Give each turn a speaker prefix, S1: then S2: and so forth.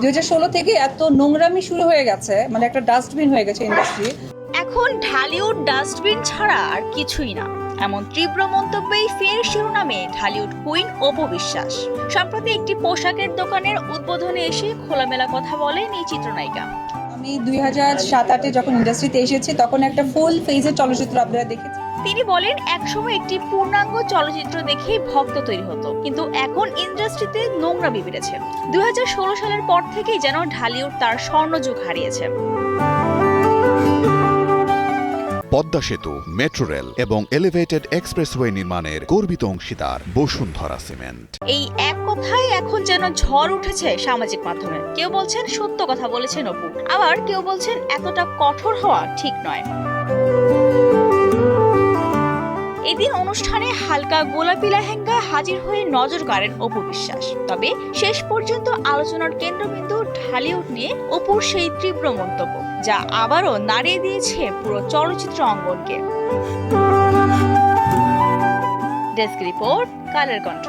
S1: 2016 থেকে এত নোংরামি শুরু হয়ে গেছে, মানে একটা ডাস্টবিন হয়ে গেছে ইন্ডাস্ট্রি।
S2: এখন ঢালিউড ডাস্টবিন ছাড়া আর কিছুই না, এমন তীব্র মন্তব্যেই ফের শিরোনামে ঢালিউড কুইন অপু বিশ্বাস। সম্প্রতি একটি পোশাকের দোকানের উদ্বোধনে এসে খোলামেলা কথা বলেন এই চিত্রনায়িকা।
S1: আমি 2007-08 যখন ইন্ডাস্ট্রিতে এসেছি তখন একটা ফুল ফেজের চলচ্চিত্র আপনারা দেখেছি।
S2: তিনি বলেন, একসময় একটি পূর্ণাঙ্গ চলচ্চিত্র দেখেই ভক্ত তৈরি হতো, কিন্তু এখন ইন্ডাস্ট্রিতে নোংরামি বেড়েছে। 2016 সালের পর থেকেই যেন ঢালিউড তার স্বর্ণযুগ হারিয়েছে।
S3: পদ্মা সেতু, মেট্রো রেল এবং এলিভেটেড এক্সপ্রেসওয়ে নির্মাণের গর্বিত অংশীদার বসুন্ধরা সিমেন্ট।
S2: এই এক কথায় এখন যেন ঝড় উঠেছে সামাজিক মাধ্যমে। কেউ বলছেন সত্য কথা বলেছেন অপু, আবার কেউ বলছেন এতটা কঠোর হওয়া ঠিক নয়। এদিন অনুষ্ঠানে হালকা গোলাপি লেহেঙ্গা হাজির হয়ে নজর কাড়েন অপু বিশ্বাস। তবে শেষ পর্যন্ত আলোচনার কেন্দ্রবিন্দু ঢালিউড নিয়ে অপুর সেই তীব্র মন্তব্য, যা আবারও নাড়িয়ে দিয়েছে পুরো চলচ্চিত্র অঙ্গনকে। Desk report, Kaler Kantho.